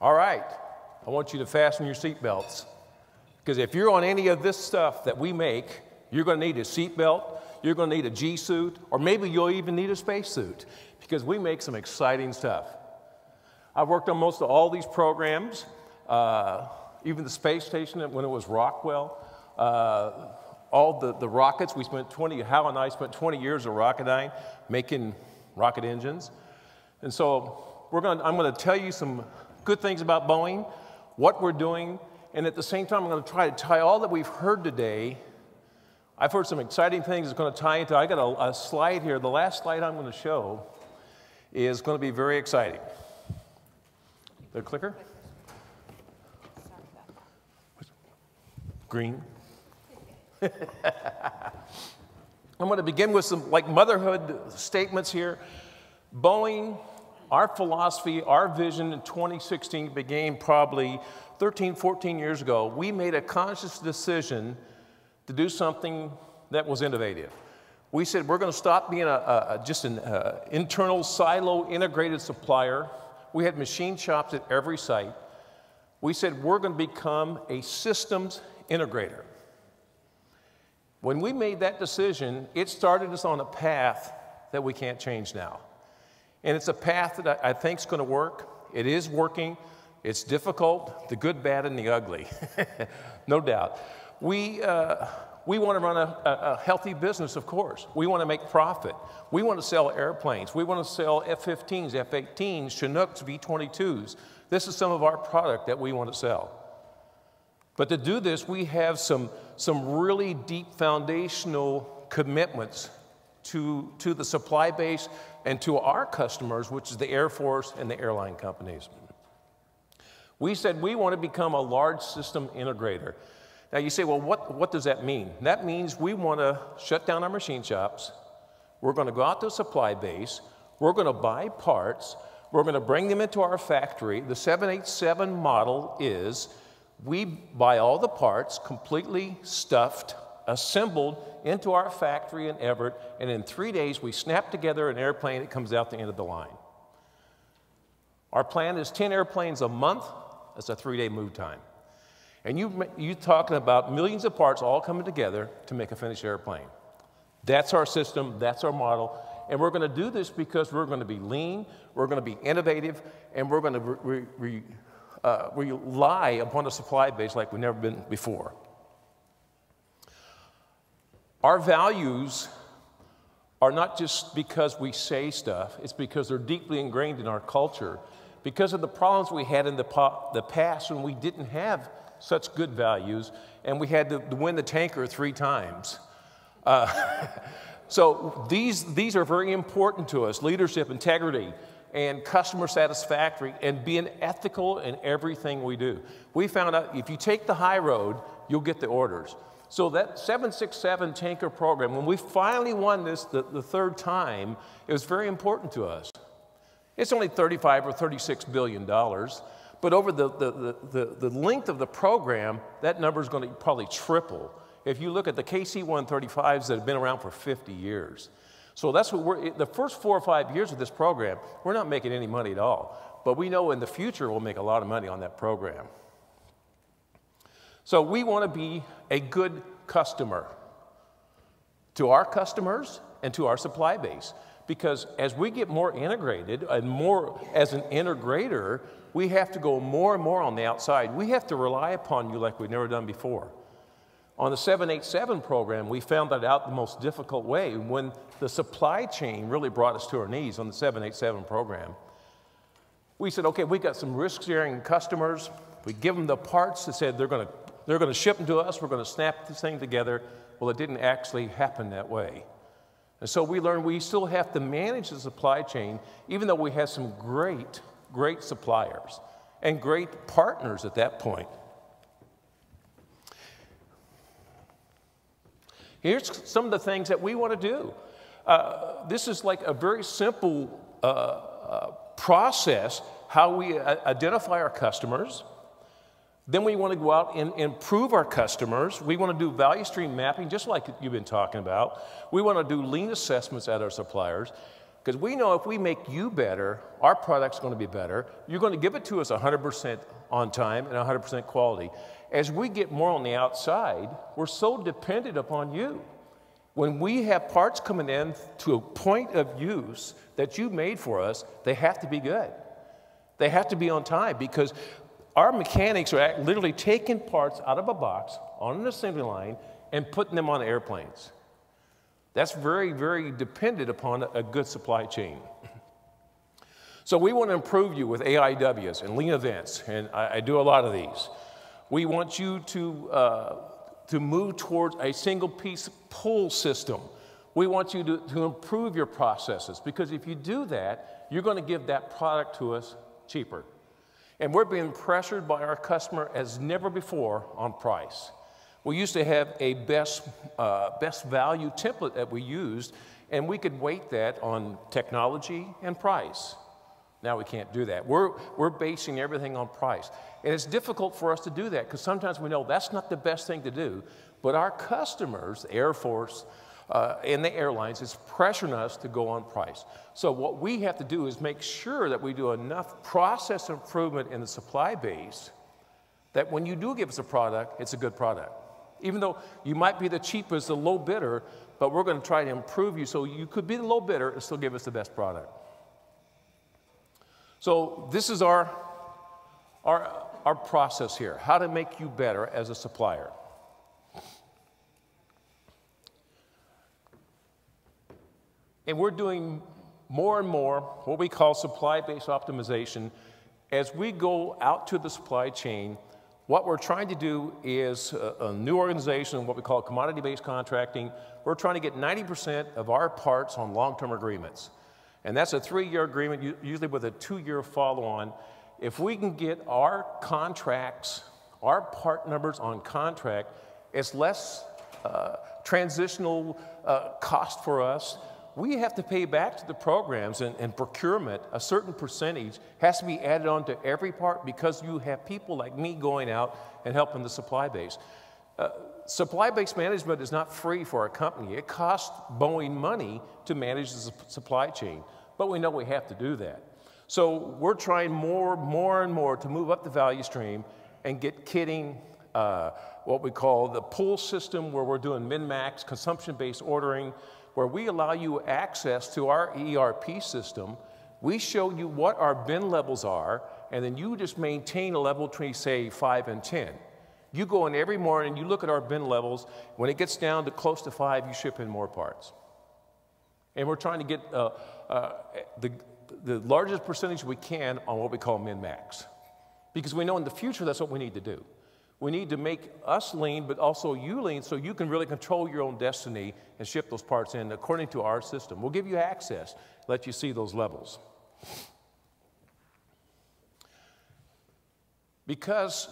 All right, I want you to fasten your seatbelts, because if you're on any of this stuff that we make, you're going to need a seatbelt, you're going to need a G suit, or maybe you'll even need a space suit, because we make some exciting stuff. I've worked on most of all these programs, even the space station when it was Rockwell, all the rockets. We spent Hal and I spent 20 years at Rocketdyne making rocket engines. And so I'm going to tell you some good things about Boeing, what we're doing, and at the same time, I'm going to try to tie all that we've heard today. I've heard some exciting things that's going to tie into. I got a slide here. The last slide I'm going to show is going to be very exciting. The clicker? Green. I'm going to begin with some motherhood statements here. Boeing, our philosophy, our vision in 2016 began probably 13, 14 years ago. We made a conscious decision to do something that was innovative. We said we're going to stop being just an internal silo integrated supplier. We had machine shops at every site. We said we're going to become a systems integrator. When we made that decision, it started us on a path that we can't change now. And it's a path that I think is going to work. It is working. It's difficult, the good, bad, and the ugly, no doubt. We want to run a healthy business, of course. We want to make profit. We want to sell airplanes. We want to sell F-15s, F-18s, Chinooks, V-22s. This is some of our product that we want to sell. But to do this, we have some really deep foundational commitments to the supply base and to our customers, which is the Air Force and the airline companies. We said we want to become a large system integrator. Now you say, well, what does that mean? That means we want to shut down our machine shops. We're going to go out to a supply base. We're going to buy parts. We're going to bring them into our factory. The 787 model is we buy all the parts completely stuffed, assembled into our factory in Everett, and in 3 days we snap together an airplane that comes out the end of the line. Our plan is 10 airplanes a month. That's a 3-day move time. And you're talking about millions of parts all coming together to make a finished airplane. That's our system, that's our model, and we're going to do this because we're going to be lean, we're going to be innovative, and we're going to rely upon a supply base like we've never been before. Our values are not just because we say stuff, it's because they're deeply ingrained in our culture, because of the problems we had in the past when we didn't have such good values, and we had to win the tanker 3 times. So these are very important to us: leadership, integrity, and customer satisfaction, and being ethical in everything we do. We found out if you take the high road, you'll get the orders. So that 767 tanker program, when we finally won this the 3rd time, it was very important to us. It's only $35 or $36 billion. But over the length of the program, that number is going to probably triple. If you look at the KC-135s that have been around for 50 years. So that's what the first 4 or 5 years of this program, we're not making any money at all. But we know in the future we'll make a lot of money on that program. So we want to be a good customer to our customers and to our supply base. Because as we get more integrated and more as an integrator, we have to go more and more on the outside. We have to rely upon you like we've never done before. On the 787 program, we found that out the most difficult way when the supply chain really brought us to our knees on the 787 program. We said, okay, we got some risk-sharing customers. We give them the parts that said they're going to ship them to us. We're going to snap this thing together. Well, it didn't actually happen that way. And so we learned we still have to manage the supply chain, even though we have some great suppliers and great partners at that point. Here's some of the things that we want to do. This is like a very simple process, how we identify our customers. Then we want to go out and improve our customers. We want to do value stream mapping, just like you've been talking about. We want to do lean assessments at our suppliers. Because we know if we make you better, our product's going to be better. You're going to give it to us 100% on time and 100% quality. As we get more on the outside, we're so dependent upon you. When we have parts coming in to a point of use that you made for us, they have to be good. They have to be on time, because our mechanics are literally taking parts out of a box on an assembly line and putting them on airplanes. That's very, very dependent upon a good supply chain. So we want to improve you with AIWs and lean events, and I do a lot of these. We want you to move towards a single piece pull system. We want you to improve your processes, because if you do that, you're going to give that product to us cheaper. And we're being pressured by our customer as never before on price. We used to have a best value template that we used, and we could weight that on technology and price. Now we can't do that. We're basing everything on price. And it's difficult for us to do that, because sometimes we know that's not the best thing to do, but our customers, the Air Force, and the airlines, is pressuring us to go on price. So what we have to do is make sure that we do enough process improvement in the supply base that when you do give us a product, it's a good product. Even though you might be the cheapest, the low bidder, but we're going to try to improve you so you could be the low bidder and still give us the best product. So this is our process here, how to make you better as a supplier. And we're doing more and more what we call supply-based optimization. As we go out to the supply chain, what we're trying to do is a new organization, what we call commodity-based contracting. We're trying to get 90% of our parts on long-term agreements. And that's a 3-year agreement, usually with a 2-year follow-on. If we can get our contracts, our part numbers on contract, it's less transitional cost for us. We have to pay back to the programs and procurement. A certain percentage has to be added on to every part, because you have people like me going out and helping the supply base. Supply-based management is not free for a company. It costs Boeing money to manage the supply chain, but we know we have to do that. So we're trying more and more to move up the value stream and get kitting, what we call the pull system, where we're doing min-max, consumption-based ordering, where we allow you access to our ERP system. We show you what our bin levels are, and then you just maintain a level between, say, 5 and 10. You go in every morning, you look at our bin levels. When it gets down to close to 5, you ship in more parts. And we're trying to get the largest percentage we can on what we call min-max, because we know in the future that's what we need to do. We need to make us lean, but also you lean, so you can really control your own destiny and ship those parts in according to our system. We'll give you access, let you see those levels. Because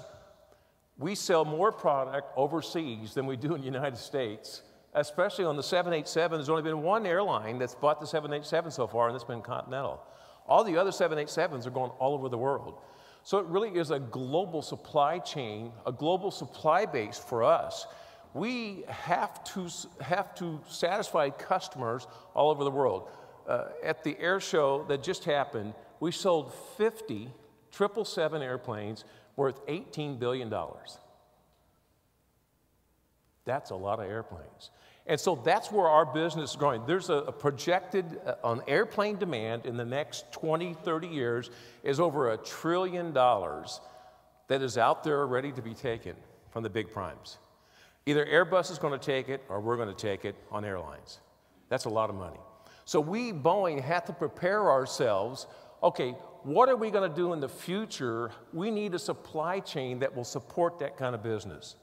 we sell more product overseas than we do in the United States, especially on the 787. There's only been one airline that's bought the 787 so far, and that's been Continental. All the other 787s are going all over the world. So it really is a global supply chain, a global supply base for us. We have to satisfy customers all over the world. At the air show that just happened, we sold 50 777 airplanes worth $18 billion. That's a lot of airplanes. And so that's where our business is growing. There's a projected on airplane demand in the next 20, 30 years is over $1 trillion that is out there ready to be taken from the big primes. Either Airbus is going to take it or we're going to take it on airlines. That's a lot of money. So we, Boeing, have to prepare ourselves. Okay, what are we going to do in the future? We need a supply chain that will support that kind of business.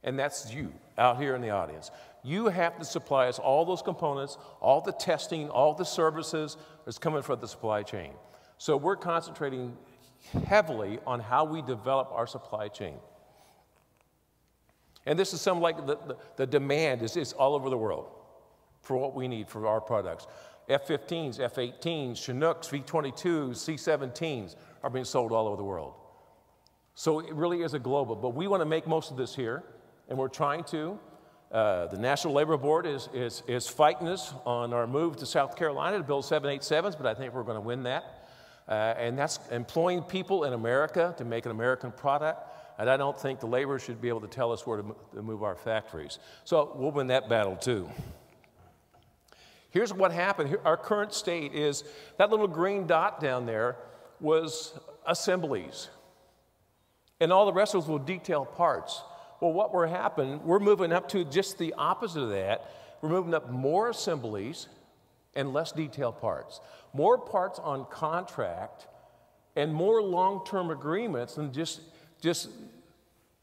And that's you out here in the audience. You have to supply us all those components, all the testing, all the services that's coming from the supply chain. So we're concentrating heavily on how we develop our supply chain. And this is some like the demand is all over the world for what we need for our products. F-15s, F-18s, Chinooks, V-22s, C-17s are being sold all over the world. So it really is a global, but we want to make most of this here, and we're trying to. The National Labor Board is fighting us on our move to South Carolina to build 787s, but I think we're going to win that. And that's employing people in America to make an American product. And I don't think the labor should be able to tell us where to move our factories. So we'll win that battle too. Here's what happened. Our current state is that little green dot down there was assemblies. And all the rest of those were detailed parts. Well, what we're happening, we're moving up to just the opposite of that. We're moving up more assemblies and less detailed parts. More parts on contract and more long-term agreements than just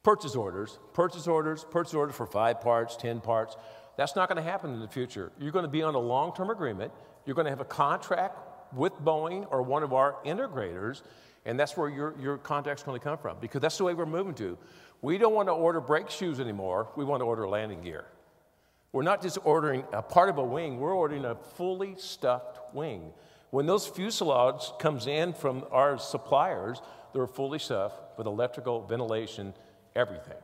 purchase orders for 5 parts, 10 parts. That's not going to happen in the future. You're going to be on a long-term agreement. You're going to have a contract with Boeing or one of our integrators, and that's where your contract's going to come from, because that's the way we're moving to. We don't want to order brake shoes anymore. We want to order landing gear. We're not just ordering a part of a wing. We're ordering a fully stuffed wing. When those fuselages comes in from our suppliers, they're fully stuffed with electrical, ventilation, everything.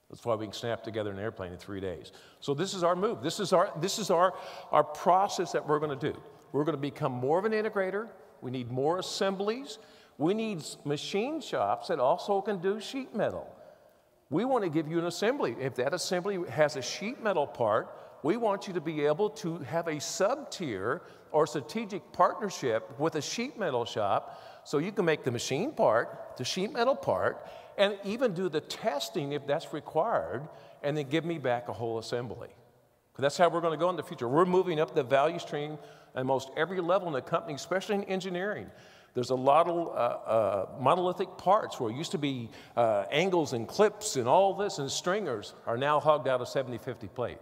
That's why we can snap together an airplane in 3 days. So this is our move. This is our process that we're going to do. We're going to become more of an integrator. We need more assemblies. We need machine shops that also can do sheet metal. We want to give you an assembly. If that assembly has a sheet metal part, we want you to be able to have a sub-tier or strategic partnership with a sheet metal shop so you can make the machine part, the sheet metal part, and even do the testing if that's required, and then give me back a whole assembly. Because that's how we're going to go in the future. We're moving up the value stream at most every level in the company, especially in engineering. There's a lot of monolithic parts where it used to be angles and clips and all this, and stringers are now hogged out of 70/50 plate.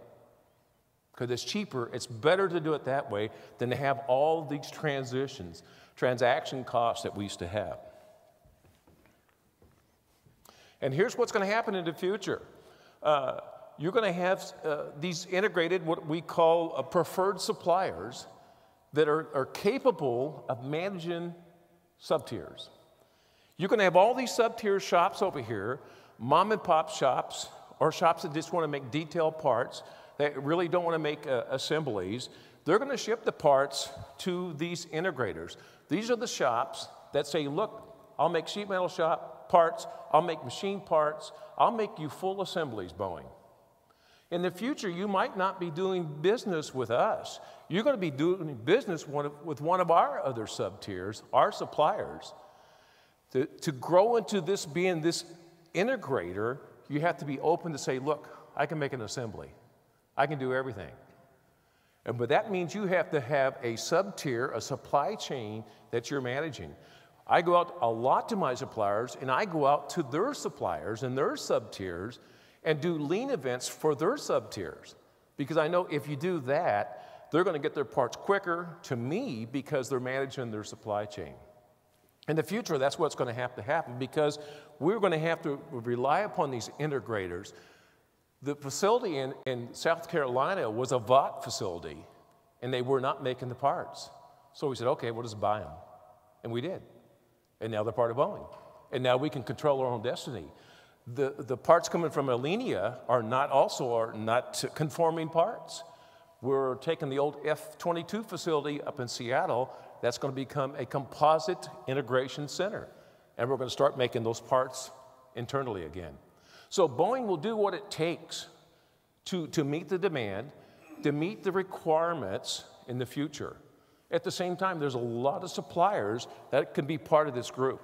Because it's cheaper, it's better to do it that way than to have all these transaction costs that we used to have. And here's what's going to happen in the future. You're going to have these integrated, what we call preferred suppliers that are capable of managing sub-tiers. You're going to have all these sub-tier shops over here, mom and pop shops, or shops that just want to make detailed parts, that really don't want to make assemblies. They're going to ship the parts to these integrators. These are the shops that say, look, I'll make sheet metal shop parts, I'll make machine parts, I'll make you full assemblies, Boeing. In the future, you might not be doing business with us. You're going to be doing business with one of our other sub-tiers, our suppliers. To grow into this being this integrator, you have to be open to say, look, I can make an assembly. I can do everything. But that means you have to have a sub-tier, a supply chain that you're managing. I go out a lot to my suppliers, and I go out to their suppliers and their sub-tiers and do lean events for their sub-tiers. Because I know if you do that, they're going to get their parts quicker to me because they're managing their supply chain. In the future, that's what's going to happen because we're going to have to rely upon these integrators. The facility in South Carolina was a VOT facility, and they were not making the parts. So we said, okay, we'll just buy them. And we did. And now they're part of Boeing. And now we can control our own destiny. The parts coming from Alenia are not conforming parts. We're taking the old F-22 facility up in Seattle. That's going to become a composite integration center. And we're going to start making those parts internally again. So Boeing will do what it takes to meet the demand, to meet the requirements in the future. At the same time, there's a lot of suppliers that can be part of this group.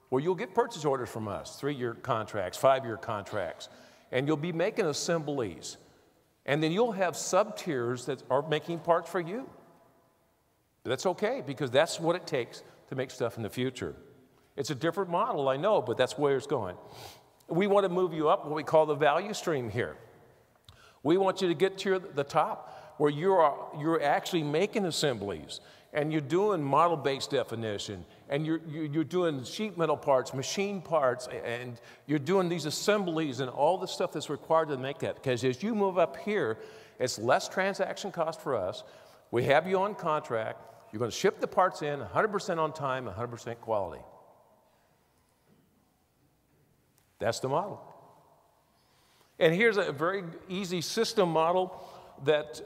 Well, you'll get purchase orders from us, 3-year contracts, 5-year contracts, and you'll be making assemblies. And then you'll have sub-tiers that are making parts for you. That's okay, because that's what it takes to make stuff in the future. It's a different model, I know, but that's where it's going. We want to move you up what we call the value stream here. We want you to get to the top where you're actually making assemblies and you're doing model-based definition and you're doing sheet metal parts, machine parts, and you're doing these assemblies and all the stuff that's required to make that. Because as you move up here, it's less transaction cost for us. We have you on contract. You're going to ship the parts in 100% on time, 100% quality. That's the model. And here's a very easy system model that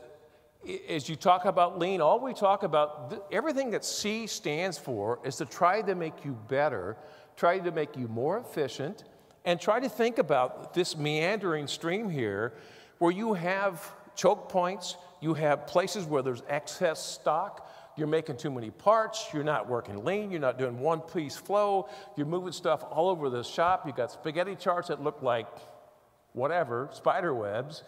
as you talk about lean, all we talk about, everything that C stands for is to try to make you better, try to make you more efficient, and try to think about this meandering stream here where you have choke points, you have places where there's excess stock, you're making too many parts, you're not working lean, you're not doing one-piece flow, you're moving stuff all over the shop, you've got spaghetti charts that look like whatever, spider webs.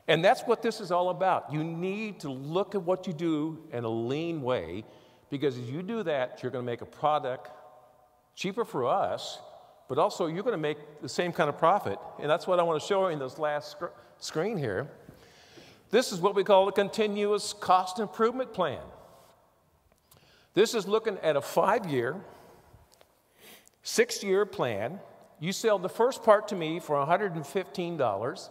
And that's what this is all about. You need to look at what you do in a lean way, because as you do that, you're going to make a product cheaper for us, but also you're going to make the same kind of profit. And that's what I want to show you in this last screen here. This is what we call a continuous cost improvement plan. This is looking at a 5-year, 6-year plan. You sell the first part to me for $115.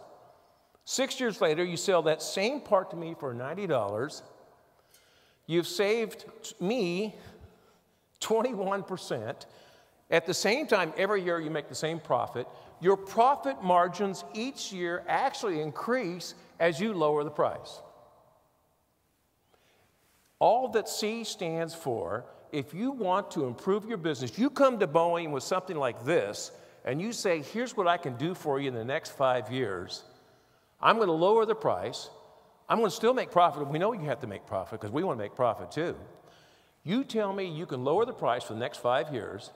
6 years later, you sell that same part to me for $90. You've saved me 21%. At the same time, every year you make the same profit. Your profit margins each year actually increase as you lower the price. All that C stands for, if you want to improve your business, you come to Boeing with something like this, and you say, here's what I can do for you in the next 5 years. I'm going to lower the price. I'm going to still make profit. We know you have to make profit because we want to make profit too. You tell me you can lower the price for the next 5 years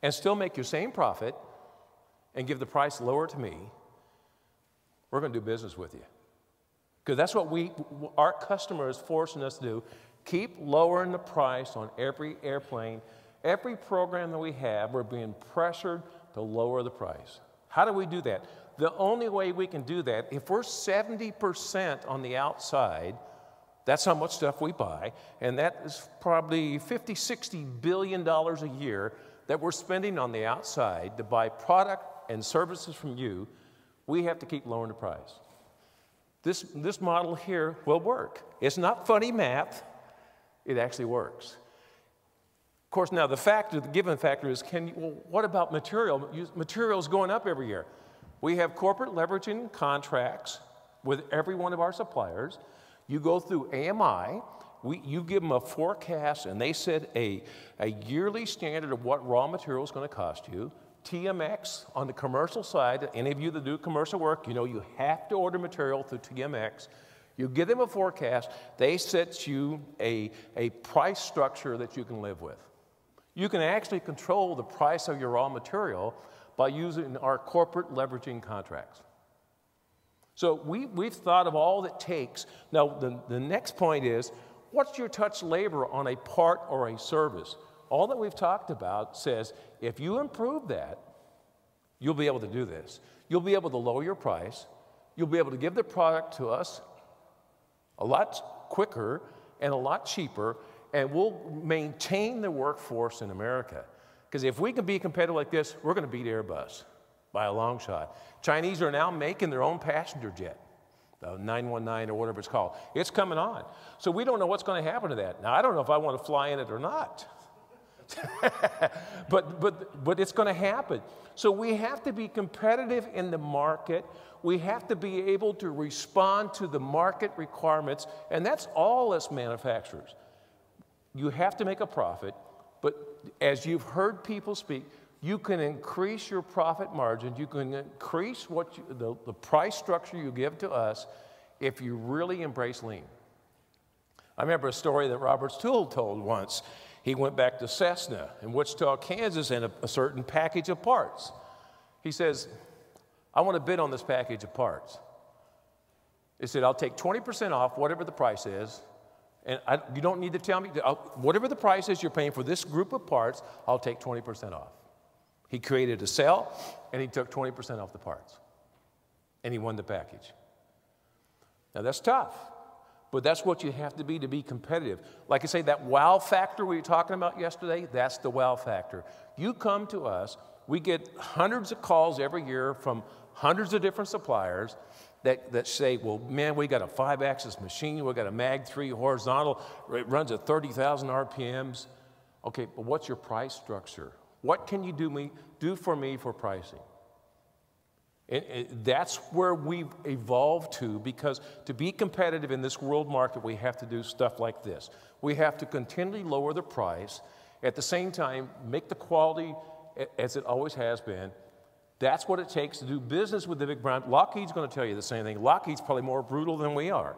and still make your same profit and give the price lower to me. We're going to do business with you. Because that's what our customer is forcing us to do. Keep lowering the price on every airplane. Every program that we have, we're being pressured to lower the price. How do we do that? The only way we can do that, if we're 70% on the outside, that's how much stuff we buy, and that is probably $50, $60 billion a year that we're spending on the outside to buy product and services from you, we have to keep lowering the price. This model here will work. It's not funny math. It actually works. Of course, now the given factor is, what about material? Material's going up every year. We have corporate leveraging contracts with every one of our suppliers. You go through AMI, you give them a forecast, and they set a yearly standard of what raw material is going to cost you. TMX on the commercial side, any of you that do commercial work, you know you have to order material through TMX. You give them a forecast, they set you a price structure that you can live with. You can actually control the price of your raw material by using our corporate leveraging contracts. So we've thought of all it takes. Now, the next point is, what's your touch labor on a part or a service? All that we've talked about says, if you improve that, you'll be able to do this. You'll be able to lower your price. You'll be able to give the product to us a lot quicker and a lot cheaper, and we'll maintain the workforce in America. Because if we can be competitive like this, we're going to beat Airbus by a long shot. Chinese are now making their own passenger jet, the 919 or whatever it's called. It's coming on. So we don't know what's going to happen to that. Now, I don't know if I want to fly in it or not. but it's going to happen. So we have to be competitive in the market. We have to be able to respond to the market requirements, and that's all as manufacturers. You have to make a profit, but as you've heard people speak, you can increase your profit margins, you can increase the price structure you give to us if you really embrace lean. I remember a story that Robert Stool told once. He went back to Cessna in Wichita, Kansas, and a certain package of parts. He says, I want to bid on this package of parts. He said, I'll take 20% off whatever the price is, and you don't need to tell me, whatever the price is you're paying for this group of parts, I'll take 20% off. He created a sale, and he took 20% off the parts, and he won the package. Now, that's tough, but that's what you have to be competitive. Like I say, that wow factor we were talking about yesterday, that's the wow factor. You come to us, we get hundreds of calls every year from hundreds of different suppliers that say, well, man, we got a 5-axis machine, we got a Mag 3 horizontal, it runs at 30,000 RPMs. Okay, but what's your price structure? What can you do for me for pricing? That's where we've evolved to, because to be competitive in this world market, we have to do stuff like this. We have to continually lower the price, at the same time, make the quality as it always has been. That's what it takes to do business with the big brand. Lockheed's going to tell you the same thing. Lockheed's probably more brutal than we are,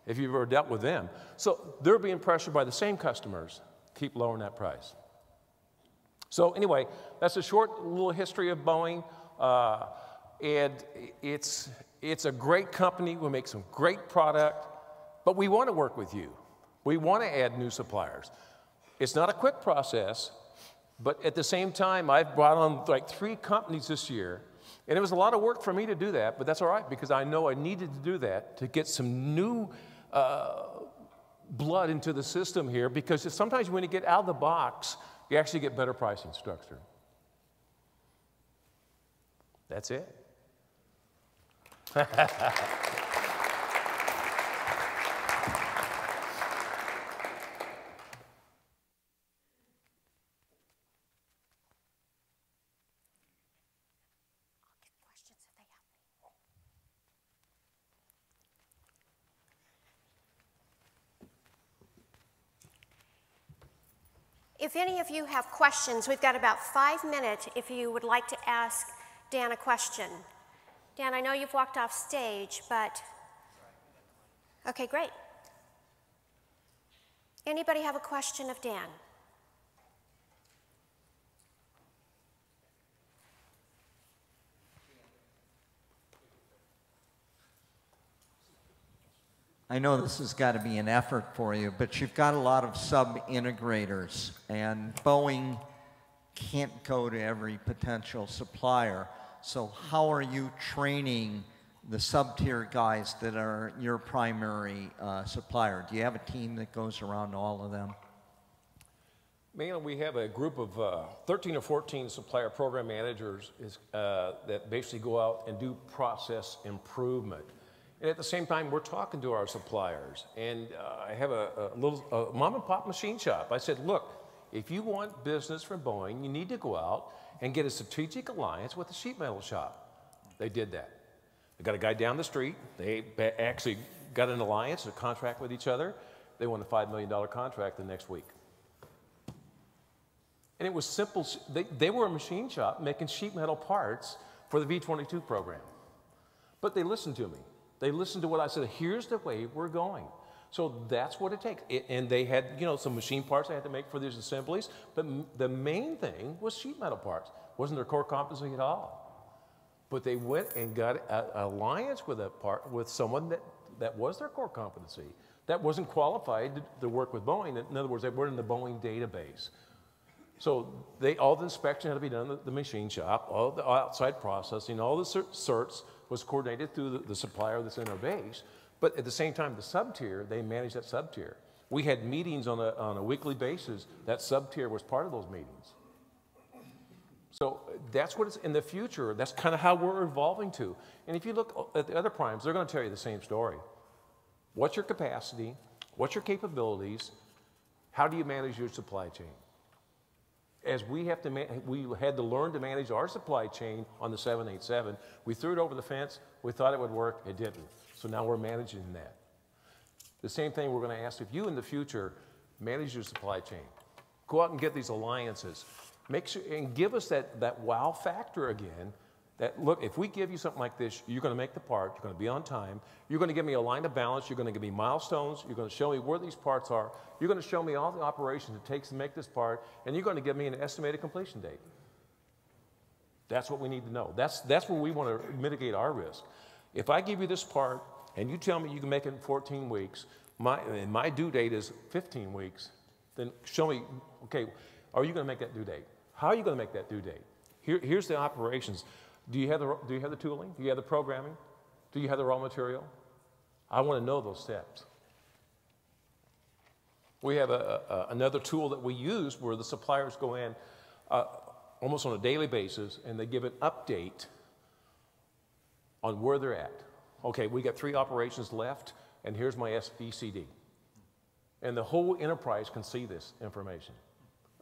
if you've ever dealt with them. So they're being pressured by the same customers. Keep lowering that price. So anyway, that's a short little history of Boeing. And it's a great company. We make some great product, but we want to work with you. We want to add new suppliers. It's not a quick process, but at the same time, I've brought on like 3 companies this year, and it was a lot of work for me to do that, but that's all right, because I know I needed to do that to get some new blood into the system here, because sometimes when you get out of the box, you actually get better pricing structure. That's it. If any of you have questions, we've got about 5 minutes if you would like to ask Dan a question. Dan, I know you've walked off stage, but... Okay, great. Anybody have a question of Dan? I know this has got to be an effort for you, but you've got a lot of sub-integrators, and Boeing can't go to every potential supplier. So how are you training the sub-tier guys that are your primary supplier? Do you have a team that goes around to all of them? Mainly, we have a group of 13 or 14 supplier program managers that basically go out and do process improvement. And at the same time, we're talking to our suppliers. And I have a little mom and pop machine shop. I said, look, if you want business from Boeing, you need to go out and get a strategic alliance with the sheet metal shop. They did that. They got a guy down the street. They actually got an alliance, a contract with each other. They won a $5 million contract the next week. And it was simple. They were a machine shop making sheet metal parts for the V-22 program. But they listened to me. They listened to what I said. Here's the way we're going. So that's what it takes. And they had, you know, some machine parts they had to make for these assemblies. But the main thing was sheet metal parts. Wasn't their core competency at all. But they went and got an alliance with someone that was their core competency. That wasn't qualified to work with Boeing. In other words, they weren't in the Boeing database. So all the inspection had to be done at the machine shop, all the outside processing, all the certs was coordinated through the supplier that's in our base. But at the same time, the sub-tier, they managed that sub-tier. We had meetings on a weekly basis. That sub-tier was part of those meetings. So that's what it's in the future. That's kind of how we're evolving to. And if you look at the other primes, they're going to tell you the same story. What's your capacity? What's your capabilities? How do you manage your supply chain? As we had to learn to manage our supply chain on the 787. We threw it over the fence. We thought it would work. It didn't. So now we're managing that. The same thing we're going to ask if you in the future manage your supply chain. Go out and get these alliances. Make sure and give us that wow factor again. That look, if we give you something like this, you're going to make the part. You're going to be on time. You're going to give me a line of balance. You're going to give me milestones. You're going to show me where these parts are. You're going to show me all the operations it takes to make this part, and you're going to give me an estimated completion date. That's what we need to know. That's where we want to mitigate our risk. If I give you this part and you tell me you can make it in 14 weeks, my due date is 15 weeks, then show me, okay, are you going to make that due date? How are you going to make that due date? Here's the operations. Do you have the tooling? Do you have the programming? Do you have the raw material? I want to know those steps. We have another tool that we use where the suppliers go in almost on a daily basis and they give an update on where they're at. Okay, we got 3 operations left and here's my ECD. And the whole enterprise can see this information.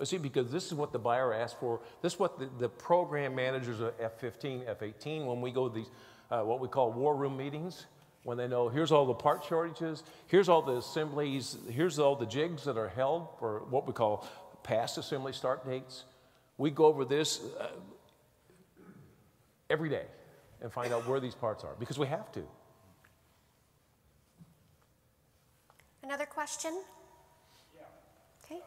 See, because this is what the buyer asked for. This is what the program managers of F-15, F-18, when we go to these, what we call war room meetings, when they know here's all the part shortages, here's all the assemblies, here's all the jigs that are held for what we call past assembly start dates. We go over this every day and find out where these parts are, because we have to. Another question? Yeah. Okay.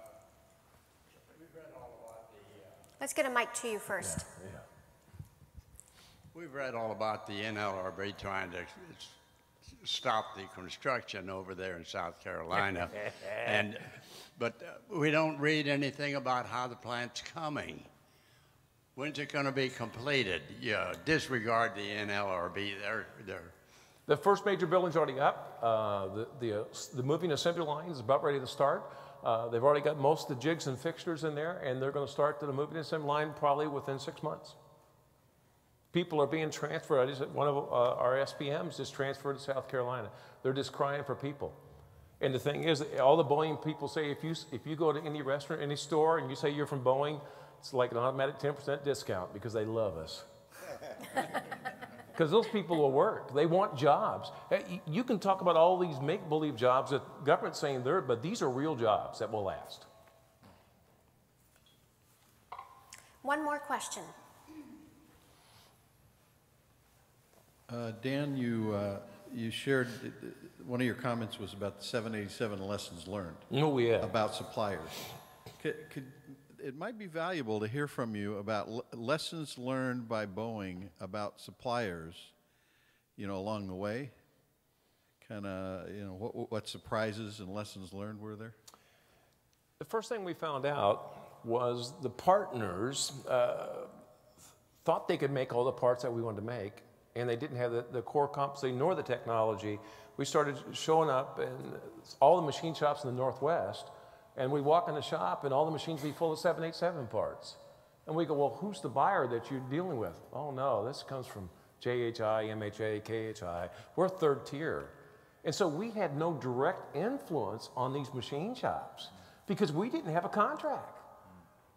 We've read all about the. Let's get a mic to you first. Yeah. We've read all about the NLRB trying to stop the construction over there in South Carolina, but we don't read anything about how the plant's coming. When's it going to be completed? Yeah, disregard the NLRB. The first major building's already up. The moving assembly line is about ready to start. They've already got most of the jigs and fixtures in there, and they're going to start the moving assembly line probably within 6 months. People are being transferred. One of our SPMs just transferred to South Carolina. They're just crying for people. And the thing is, all the Boeing people say, if you go to any restaurant, any store, and you say you're from Boeing, it's like an automatic 10% discount because they love us. Because those people will work. They want jobs. You can talk about all these make-believe jobs that the government's saying they're, but these are real jobs that will last. One more question. Dan, you shared, one of your comments was about the 787 lessons learned. Oh, yeah. About suppliers. It might be valuable to hear from you about lessons learned by Boeing about suppliers, along the way. Kind of, what surprises and lessons learned were there? The first thing we found out was the partners thought they could make all the parts that we wanted to make, and they didn't have the core competency nor the technology. We started showing up in all the machine shops in the Northwest, and we walk in the shop, and all the machines be full of 787 parts. And we go, well, who's the buyer that you're dealing with? Oh, no, this comes from JHI, MHA, KHI. We're third tier. And so we had no direct influence on these machine shops because we didn't have a contract.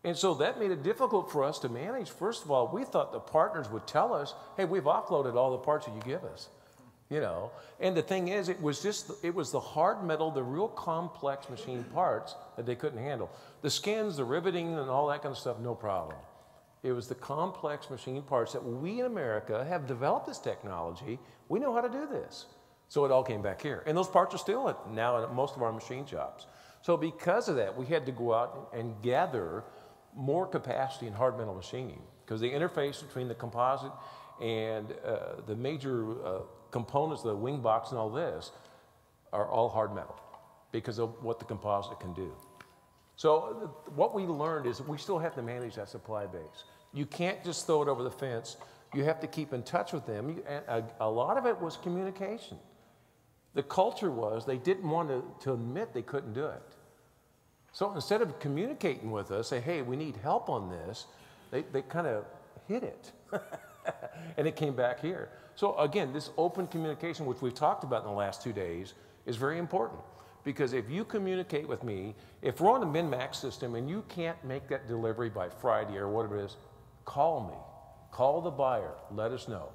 And so that made it difficult for us to manage. First of all, we thought the partners would tell us, hey, we've offloaded all the parts that you give us. And the thing is, it was the hard metal, the real complex machine parts that they couldn't handle. The skins, the riveting, and all that kind of stuff, no problem. It was the complex machine parts that we in America have developed this technology. We know how to do this. So it all came back here. And those parts are still now at most of our machine shops. So because of that, we had to go out and gather more capacity in hard metal machining because the interface between the composite and the major components of the wing box and all this are all hard metal because of what the composite can do. So what we learned is we still have to manage that supply base. You can't just throw it over the fence. You have to keep in touch with them. And a lot of it was communication. The culture was they didn't want to admit they couldn't do it. So instead of communicating with us, say, hey, we need help on this, they kind of hid it. And it came back here. So again, this open communication, which we've talked about in the last 2 days, is very important. Because if you communicate with me, if we're on a min-max system and you can't make that delivery by Friday or whatever it is, call me. Call the buyer. Let us know.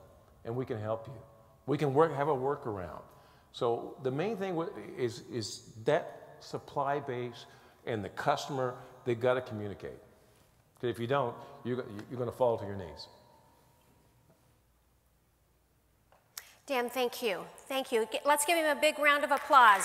And we can help you. We can have a workaround. So the main thing is that supply base and the customer, they've got to communicate. Because if you don't, you're going to fall to your knees. Dan, thank you. Thank you. Let's give him a big round of applause.